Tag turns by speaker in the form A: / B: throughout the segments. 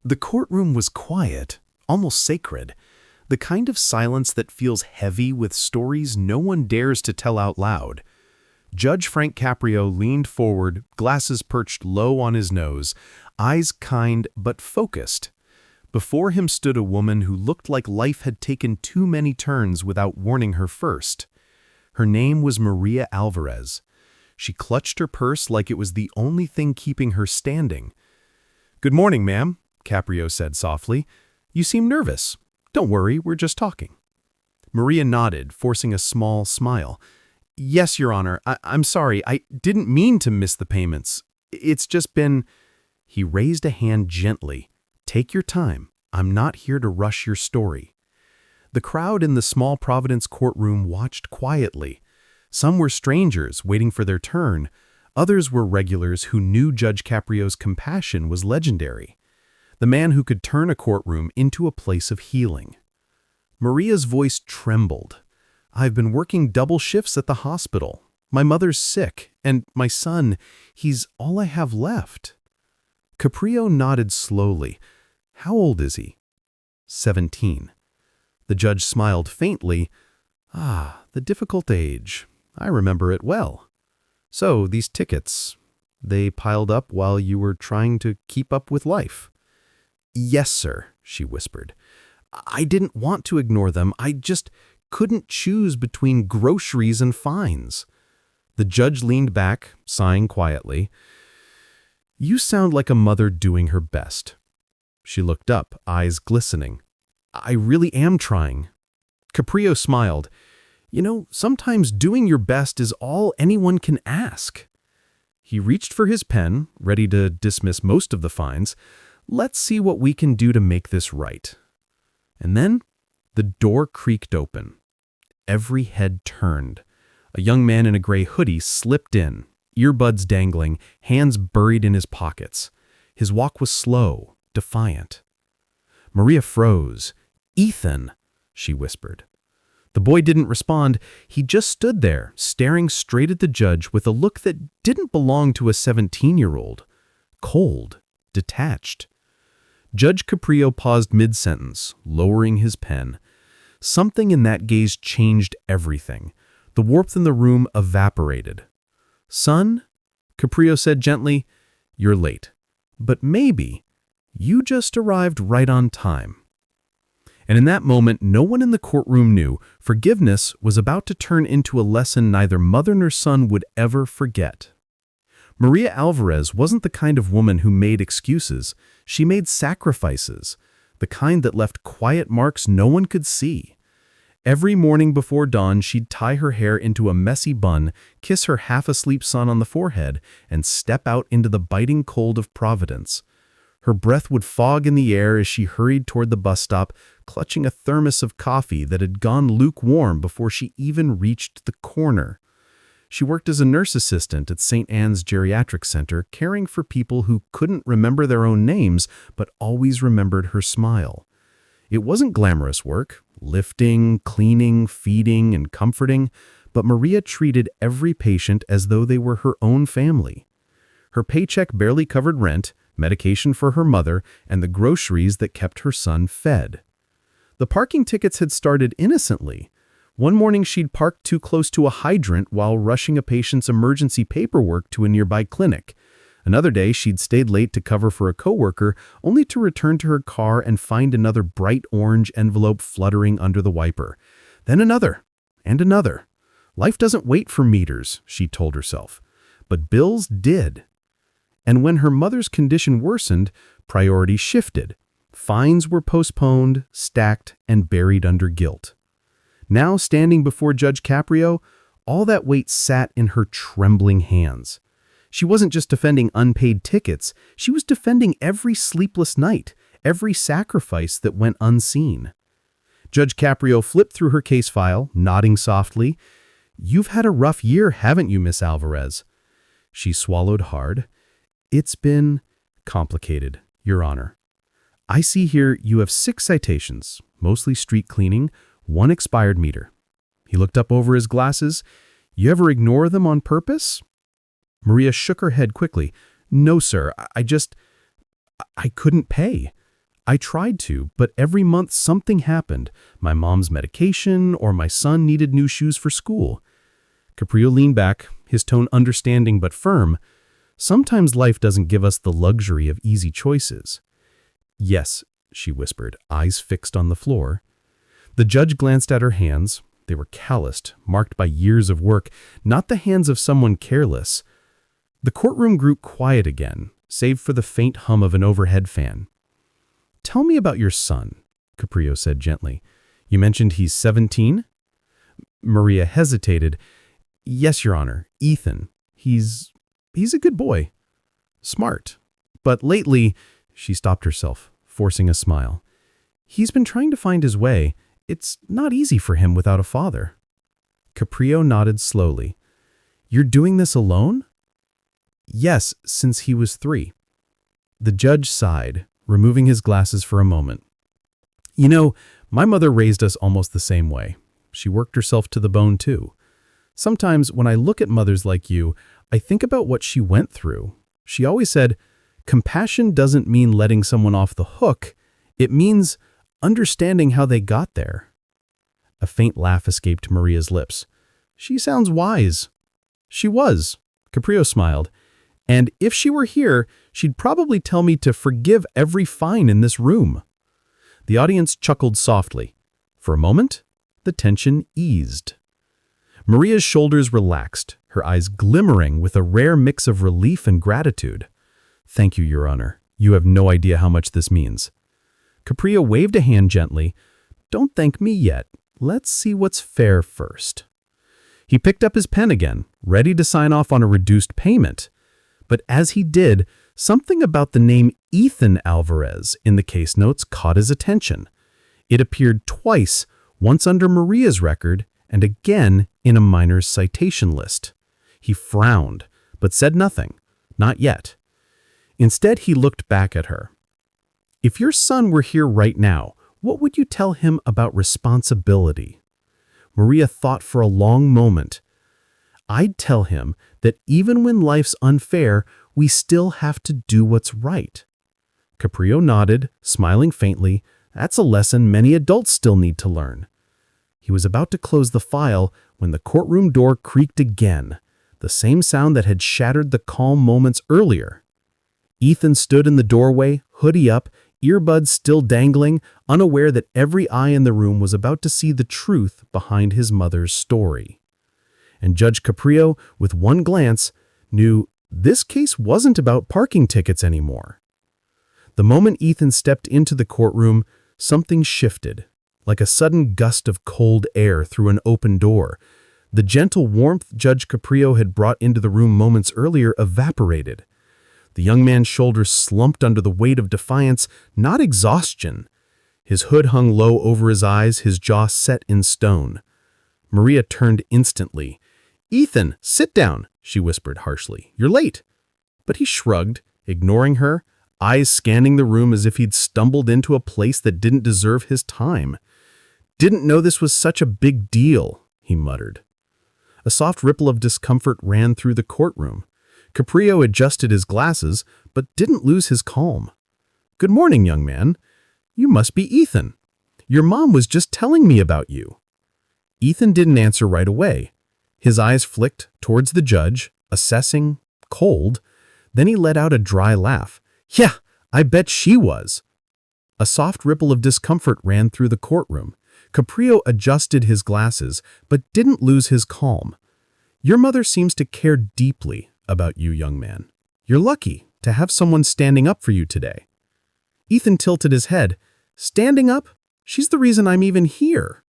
A: The courtroom was quiet, almost sacred, the kind of silence that feels heavy with stories no one dares to tell out loud. Judge Frank Caprio leaned forward, glasses perched low on his nose, eyes kind but focused. Before him stood a woman who looked like life had taken too many turns without warning her first. Her name was Maria Alvarez. She clutched her purse like it was the only thing keeping her standing. "Good morning, ma'am," Caprio said softly. "You seem nervous. Don't worry, we're just talking." Maria nodded, forcing a small smile. "Yes, Your Honor, I'm sorry. I didn't mean to miss the payments. It's just been—" He raised a hand gently. "Take your time. I'm not here to rush your story." The crowd in the small Providence courtroom watched quietly. Some were strangers waiting for their turn. Others were regulars who knew Judge Caprio's compassion was legendary. The man who could turn a courtroom into a place of healing. Maria's voice trembled. "I've been working double shifts at the hospital. My mother's sick, and my son, he's all I have left." Caprio nodded slowly. "How old is he?" 17. The judge smiled faintly. "Ah, the difficult age. I remember it well. So, these tickets, they piled up while you were trying to keep up with life?" "Yes, sir," she whispered. "I didn't want to ignore them. I just couldn't choose between groceries and fines." The judge leaned back, sighing quietly. "You sound like a mother doing her best." She looked up, eyes glistening. "I really am trying." Caprio smiled. "You know, sometimes doing your best is all anyone can ask." He reached for his pen, ready to dismiss most of the fines. "Let's see what we can do to make this right." And then the door creaked open. Every head turned. A young man in a gray hoodie slipped in, earbuds dangling, hands buried in his pockets. His walk was slow, defiant. Maria froze. "Ethan," she whispered. The boy didn't respond. He just stood there, staring straight at the judge with a look that didn't belong to a 17-year-old. Cold, detached. Judge Caprio paused mid-sentence, lowering his pen. Something in that gaze changed everything. The warmth in the room evaporated. "Son," Caprio said gently, "you're late. But maybe you just arrived right on time." And in that moment, no one in the courtroom knew forgiveness was about to turn into a lesson neither mother nor son would ever forget. Maria Alvarez wasn't the kind of woman who made excuses. She made sacrifices, the kind that left quiet marks no one could see. Every morning before dawn, she'd tie her hair into a messy bun, kiss her half-asleep son on the forehead, and step out into the biting cold of Providence. Her breath would fog in the air as she hurried toward the bus stop, clutching a thermos of coffee that had gone lukewarm before she even reached the corner. She worked as a nurse assistant at St. Anne's Geriatric Center, caring for people who couldn't remember their own names but always remembered her smile. It wasn't glamorous work, lifting, cleaning, feeding, and comforting, but Maria treated every patient as though they were her own family. Her paycheck barely covered rent, medication for her mother, and the groceries that kept her son fed. The parking tickets had started innocently. One morning she'd parked too close to a hydrant while rushing a patient's emergency paperwork to a nearby clinic. Another day she'd stayed late to cover for a coworker, only to return to her car and find another bright orange envelope fluttering under the wiper. Then another, and another. Life doesn't wait for meters, she told herself. But bills did. And when her mother's condition worsened, priorities shifted. Fines were postponed, stacked, and buried under guilt. Now, standing before Judge Caprio, all that weight sat in her trembling hands. She wasn't just defending unpaid tickets, she was defending every sleepless night, every sacrifice that went unseen. Judge Caprio flipped through her case file, nodding softly. "You've had a rough year, haven't you, Miss Alvarez?" She swallowed hard. "It's been complicated, Your Honor. I see here you have 6 citations, mostly street cleaning, 1 expired meter." He looked up over his glasses. "You ever ignore them on purpose?" Maria shook her head quickly. "No, sir. I couldn't pay." I tried to, but every month something happened. My mom's medication or my son needed new shoes for school. Caprio leaned back, his tone understanding but firm. Sometimes life doesn't give us the luxury of easy choices. Yes, she whispered, eyes fixed on the floor. The judge glanced at her hands. They were calloused, marked by years of work, not the hands of someone careless. The courtroom grew quiet again, save for the faint hum of an overhead fan. "Tell me about your son," Caprio said gently. "You mentioned he's 17? Maria hesitated. "Yes, Your Honor, Ethan. He's a good boy. Smart. But lately," she stopped herself, forcing a smile. "He's been trying to find his way. It's not easy for him without a father." Caprio nodded slowly. "You're doing this alone?" "Yes, since he was 3. The judge sighed, removing his glasses for a moment. "You know, my mother raised us almost the same way. She worked herself to the bone, too. Sometimes when I look at mothers like you, I think about what she went through. She always said, compassion doesn't mean letting someone off the hook. It means understanding how they got there." A faint laugh escaped Maria's lips. "She sounds wise." "She was," Caprio smiled. "And if she were here, she'd probably tell me to forgive every fine in this room." The audience chuckled softly. For a moment, the tension eased. Maria's shoulders relaxed, her eyes glimmering with a rare mix of relief and gratitude. "Thank you, Your Honor. You have no idea how much this means." Caprio waved a hand gently. "Don't thank me yet. Let's see what's fair first." He picked up his pen again, ready to sign off on a reduced payment. But as he did, something about the name Ethan Alvarez in the case notes caught his attention. It appeared twice, once under Maria's record and again in a minor's citation list. He frowned, but said nothing, not yet. Instead, he looked back at her. "If your son were here right now, what would you tell him about responsibility?" Maria thought for a long moment. "I'd tell him that even when life's unfair, we still have to do what's right." Caprio nodded, smiling faintly. "That's a lesson many adults still need to learn." He was about to close the file when the courtroom door creaked again, the same sound that had shattered the calm moments earlier. Ethan stood in the doorway, hoodie up, earbuds still dangling, unaware that every eye in the room was about to see the truth behind his mother's story. And Judge Caprio, with one glance, knew this case wasn't about parking tickets anymore. The moment Ethan stepped into the courtroom, something shifted, like a sudden gust of cold air through an open door. The gentle warmth Judge Caprio had brought into the room moments earlier evaporated. The young man's shoulders slumped under the weight of defiance, not exhaustion. His hood hung low over his eyes, his jaw set in stone. Maria turned instantly. "Ethan, sit down," she whispered harshly. "You're late." But he shrugged, ignoring her, eyes scanning the room as if he'd stumbled into a place that didn't deserve his time. "Didn't know this was such a big deal," he muttered. A soft ripple of discomfort ran through the courtroom. Caprio adjusted his glasses, but didn't lose his calm. "Good morning, young man. You must be Ethan. Your mom was just telling me about you." Ethan didn't answer right away. His eyes flicked towards the judge, assessing, cold. Then he let out a dry laugh. "Yeah, I bet she was." A soft ripple of discomfort ran through the courtroom. Caprio adjusted his glasses, but didn't lose his calm. "Your mother seems to care deeply about you, young man. You're lucky to have someone standing up for you today." Ethan tilted his head. "Standing up? She's the reason I'm even here."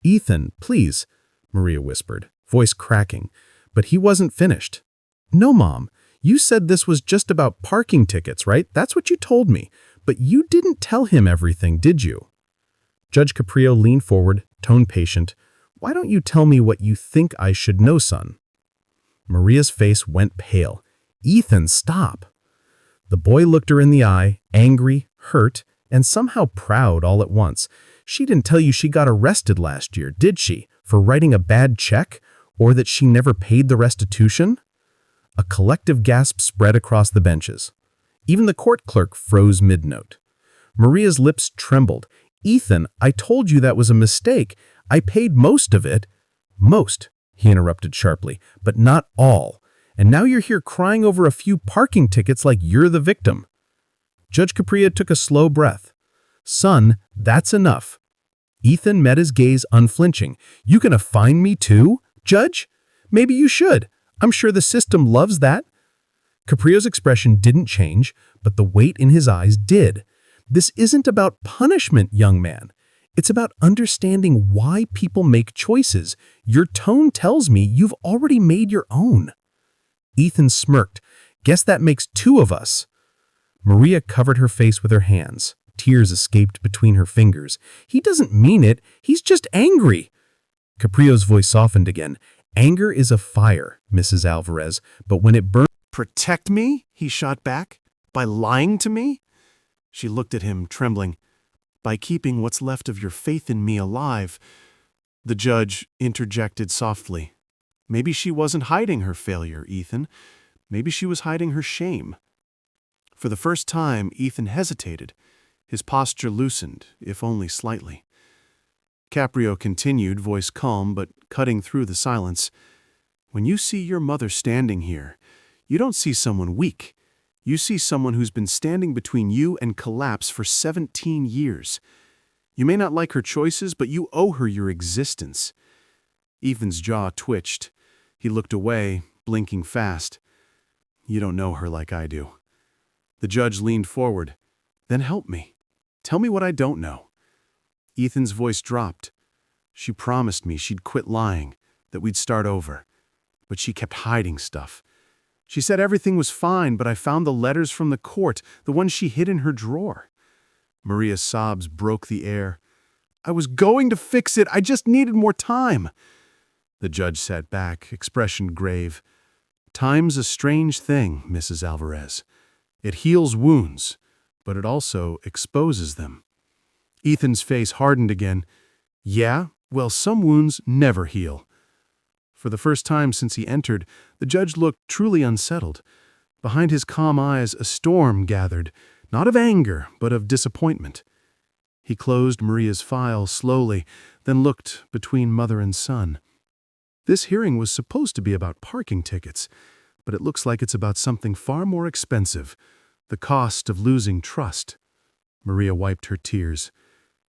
A: "Ethan, please," Maria whispered, voice cracking, but he wasn't finished. "No, Mom. You said this was just about parking tickets, right? That's what you told me. But you didn't tell him everything, did you?" Judge Caprio leaned forward, tone patient. "Why don't you tell me what you think I should know, son?" Maria's face went pale. "Ethan, stop." The boy looked her in the eye, angry, hurt, and somehow proud all at once. "She didn't tell you she got arrested last year, did she? For writing a bad check? Or that she never paid the restitution?" A collective gasp spread across the benches. Even the court clerk froze mid-note. Maria's lips trembled. "Ethan, I told you that was a mistake. I paid most of it." "Most," he interrupted sharply, "but not all. And now you're here crying over a few parking tickets like you're the victim." Judge Caprio took a slow breath. "Son, that's enough." Ethan met his gaze unflinching. "You gonna fine me too, Judge? Maybe you should. I'm sure the system loves that." Caprio's expression didn't change, but the weight in his eyes did. "This isn't about punishment, young man. It's about understanding why people make choices. Your tone tells me you've already made your own." Ethan smirked. "Guess that makes two of us." Maria covered her face with her hands. Tears escaped between her fingers. "He doesn't mean it. He's just angry." Caprio's voice softened again. "Anger is a fire, Mrs. Alvarez, but when it burns—"
B: "Protect me?" he shot back. "By lying to me?" She looked at him, trembling. "By keeping what's left of your faith in me alive." The judge interjected softly. "Maybe she wasn't hiding her failure, Ethan. Maybe she was hiding her shame." For the first time, Ethan hesitated. His posture loosened, if only slightly. Caprio continued, voice calm but cutting through the silence. "When you see your mother standing here, you don't see someone weak. You see someone who's been standing between you and collapse for 17 years. You may not like her choices, but you owe her your existence." Ethan's jaw twitched. He looked away, blinking fast. "You don't know her like I do." The judge leaned forward. "Then help me. Tell me what I don't know." Ethan's voice dropped. "She promised me she'd quit lying, that we'd start over. But she kept hiding stuff. She said everything was fine, but I found the letters from the court, the ones she hid in her drawer." Maria's sobs broke the air. "I was going to fix it. I just needed more time." The judge sat back, expression grave. "Time's a strange thing, Mrs. Alvarez. It heals wounds, but it also exposes them." Ethan's face hardened again. "Yeah, well, some wounds never heal." For the first time since he entered, the judge looked truly unsettled. Behind his calm eyes, a storm gathered, not of anger, but of disappointment. He closed Maria's file slowly, then looked between mother and son. "This hearing was supposed to be about parking tickets, but it looks like it's about something far more expensive, the cost of losing trust." Maria wiped her tears.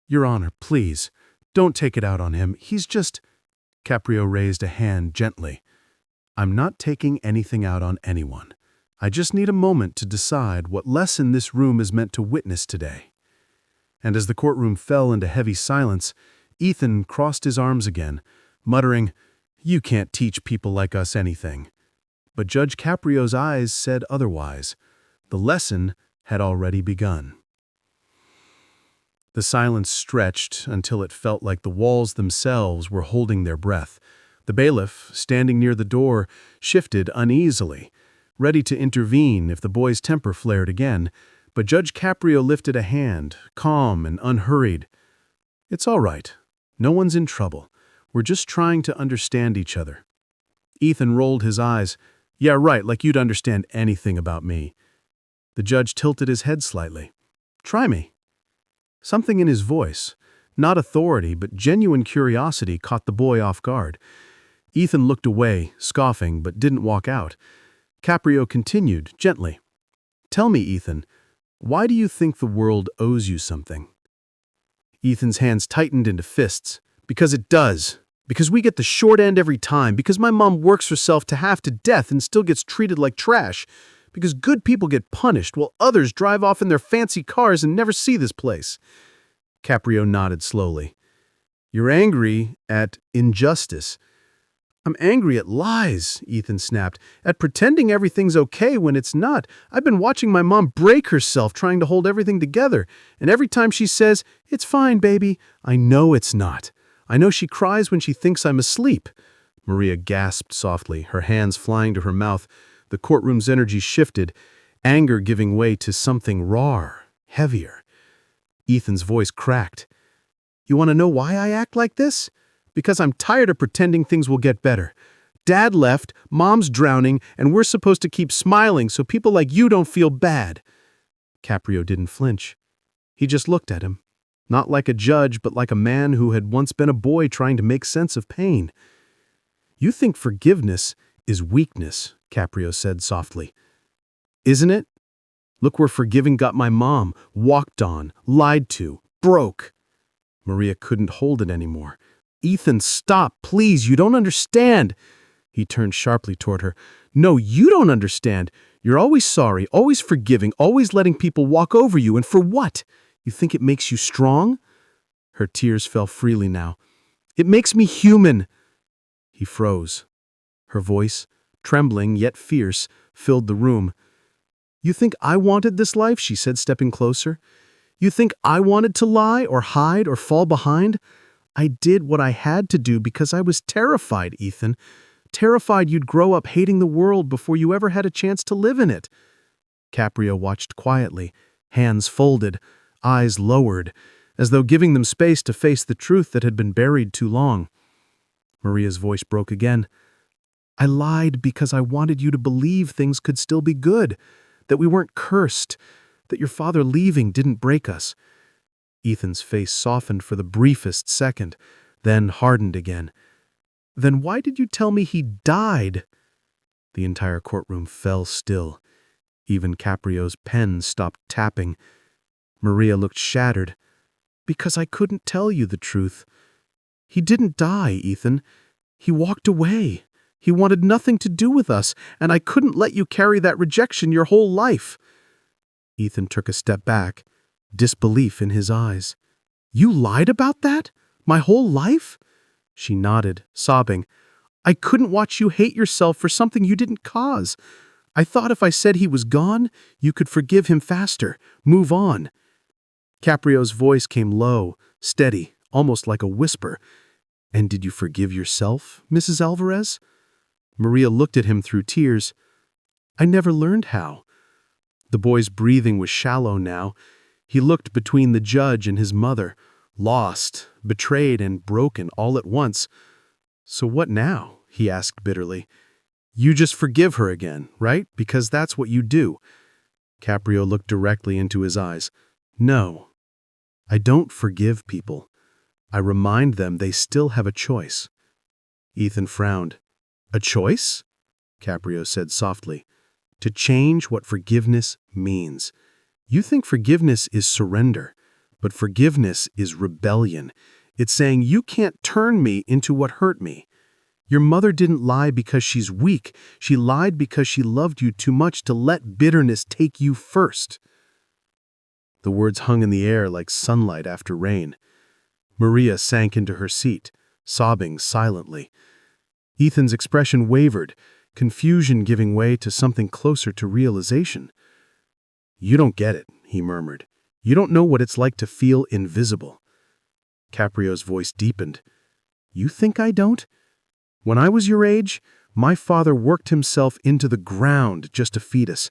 B: "Your Honor, please, don't take it out on him. He's just—" Caprio raised a hand gently. "I'm not taking anything out on anyone. I just need a moment to decide what lesson this room is meant to witness today." And as the courtroom fell into heavy silence, Ethan crossed his arms again, muttering, "You can't teach people like us anything." But Judge Caprio's eyes said otherwise. The lesson had already begun. The silence stretched until it felt like the walls themselves were holding their breath. The bailiff, standing near the door, shifted uneasily, ready to intervene if the boy's temper flared again, but Judge Caprio lifted a hand, calm and unhurried. "It's all right. No one's in trouble. We're just trying to understand each other." Ethan rolled his eyes. "Yeah, right, like you'd understand anything about me." The judge tilted his head slightly. "Try me." Something in his voice, not authority but genuine curiosity, caught the boy off guard. Ethan looked away, scoffing, but didn't walk out. Caprio continued, gently. "Tell me, Ethan, why do you think the world owes you something?" Ethan's hands tightened into fists. "Because it does. Because we get the short end every time. Because my mom works herself to half to death and still gets treated like trash. Because good people get punished while others drive off in their fancy cars and never see this place." Caprio nodded slowly. "You're angry at injustice." "I'm angry at lies," Ethan snapped, "at pretending everything's okay when it's not. I've been watching my mom break herself trying to hold everything together, and every time she says, 'It's fine, baby,' I know it's not. I know she cries when she thinks I'm asleep." Maria gasped softly, her hands flying to her mouth. The courtroom's energy shifted, anger giving way to something raw, heavier. Ethan's voice cracked. "You want to know why I act like this? Because I'm tired of pretending things will get better. Dad left, Mom's drowning, and we're supposed to keep smiling so people like you don't feel bad." Caprio didn't flinch. He just looked at him, not like a judge, but like a man who had once been a boy trying to make sense of pain. "You think forgiveness is weakness," Caprio said softly. "Isn't it? Look where forgiving got my mom, walked on, lied to, broke." Maria couldn't hold it anymore. "Ethan, stop, please, you don't understand." He turned sharply toward her. "No, you don't understand. You're always sorry, always forgiving, always letting people walk over you, and for what? You think it makes you strong?" Her tears fell freely now. "It makes me human." He froze. Her voice, trembling yet fierce, filled the room. "You think I wanted this life?" she said, stepping closer. "You think I wanted to lie or hide or fall behind? I did what I had to do because I was terrified, Ethan. Terrified you'd grow up hating the world before you ever had a chance to live in it." Caprio watched quietly, hands folded, eyes lowered, as though giving them space to face the truth that had been buried too long. Maria's voice broke again. "I lied because I wanted you to believe things could still be good, that we weren't cursed, that your father leaving didn't break us." Ethan's face softened for the briefest second, then hardened again. "Then why did you tell me he died?" The entire courtroom fell still. Even Caprio's pen stopped tapping. Maria looked shattered. "Because I couldn't tell you the truth. He didn't die, Ethan. He walked away. He wanted nothing to do with us, and I couldn't let you carry that rejection your whole life." Ethan took a step back, disbelief in his eyes. "You lied about that? My whole life?" She nodded, sobbing. "I couldn't watch you hate yourself for something you didn't cause. I thought if I said he was gone, you could forgive him faster, move on." Caprio's voice came low, steady, almost like a whisper. "And did you forgive yourself, Mrs. Alvarez?" Maria looked at him through tears. "I never learned how." The boy's breathing was shallow now. He looked between the judge and his mother, lost, betrayed, and broken all at once. "So what now?" he asked bitterly. "You just forgive her again, right? Because that's what you do." Caprio looked directly into his eyes. "No, I don't forgive people. I remind them they still have a choice." Ethan frowned. "A choice?" Caprio said softly. "To change what forgiveness means. You think forgiveness is surrender, but forgiveness is rebellion. It's saying you can't turn me into what hurt me. Your mother didn't lie because she's weak. She lied because she loved you too much to let bitterness take you first." The words hung in the air like sunlight after rain. Maria sank into her seat, sobbing silently. Ethan's expression wavered, confusion giving way to something closer to realization. "You don't get it," he murmured. "You don't know what it's like to feel invisible." Caprio's voice deepened. "You think I don't? When I was your age, my father worked himself into the ground just to feed us.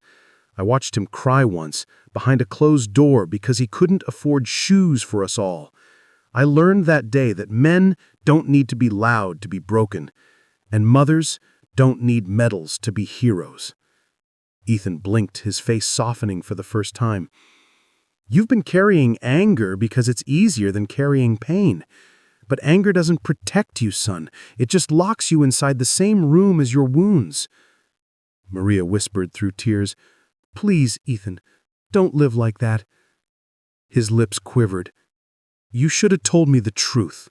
B: I watched him cry once, behind a closed door, because he couldn't afford shoes for us all. I learned that day that men don't need to be loud to be broken, and mothers don't need medals to be heroes." Ethan blinked, his face softening for the first time. "You've been carrying anger because it's easier than carrying pain. But anger doesn't protect you, son. It just locks you inside the same room as your wounds." Maria whispered through tears, "Please, Ethan, don't live like that." His lips quivered. "You should have told me the truth."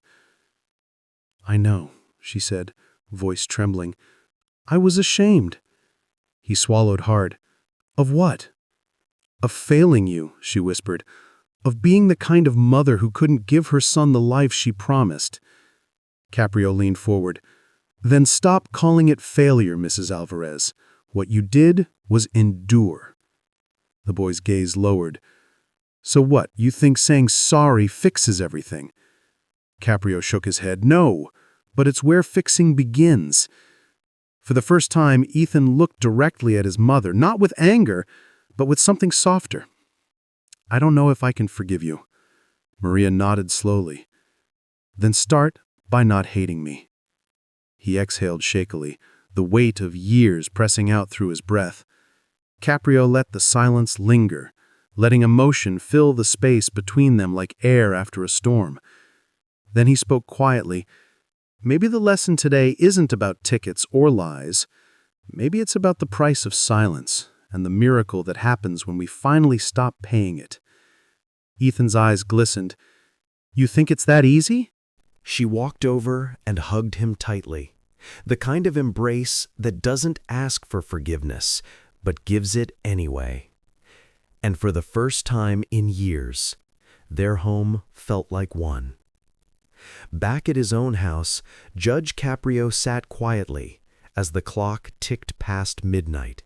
B: "I know," she said, voice trembling. "I was ashamed." He swallowed hard. "Of what?" "Of failing you," she whispered. "Of being the kind of mother who couldn't give her son the life she promised." Caprio leaned forward. "Then stop calling it failure, Mrs. Alvarez. What you did was endure." The boy's gaze lowered. "So what, you think saying sorry fixes everything?" Caprio shook his head. "No, but it's where fixing begins." For the first time, Ethan looked directly at his mother, not with anger, but with something softer. "I don't know if I can forgive you." Maria nodded slowly. "Then start by not hating me." He exhaled shakily, the weight of years pressing out through his breath. Caprio let the silence linger,
A: letting emotion fill the space between them like air after a storm. Then he spoke quietly. Maybe the lesson today isn't about tickets or lies. Maybe it's about the price of silence and the miracle that happens when we finally stop paying it. Ethan's eyes glistened. You think it's that easy?
C: She walked over and hugged him tightly, the kind of embrace that doesn't ask for forgiveness, but gives it anyway. And for the first time in years, their home felt like one. Back at his own house, Judge Caprio sat quietly as the clock ticked past midnight.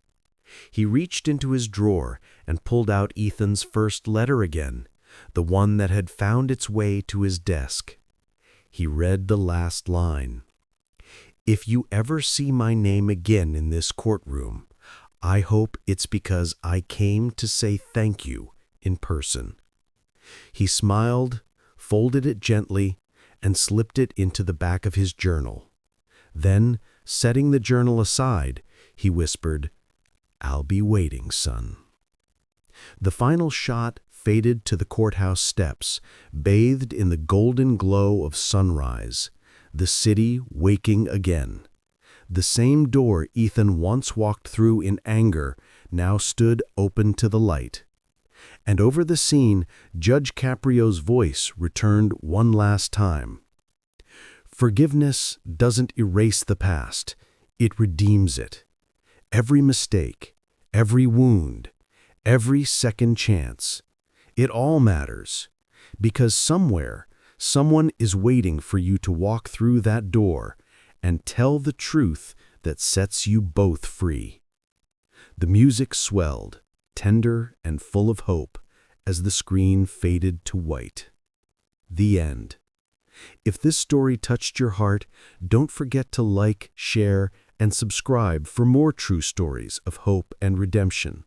C: He reached into his drawer and pulled out Ethan's first letter again, the one that had found its way to his desk. He read the last line. If you ever see my name again in this courtroom, I hope it's because I came to say thank you in person. He smiled, folded it gently, and slipped it into the back of his journal. Then, setting the journal aside, he whispered, I'll be waiting, son. The final shot faded to the courthouse steps, bathed in the golden glow of sunrise, the city waking again. The same door Ethan once walked through in anger now stood open to the light. And over the scene, Judge Caprio's voice returned one last time. Forgiveness doesn't erase the past, it redeems it. Every mistake, every wound, every second chance, it all matters, because somewhere, someone is waiting for you to walk through that door and tell the truth that sets you both free. The music swelled, tender and full of hope, as the screen faded to white. The end. If this story touched your heart, don't forget to like, share, and subscribe for more true stories of hope and redemption.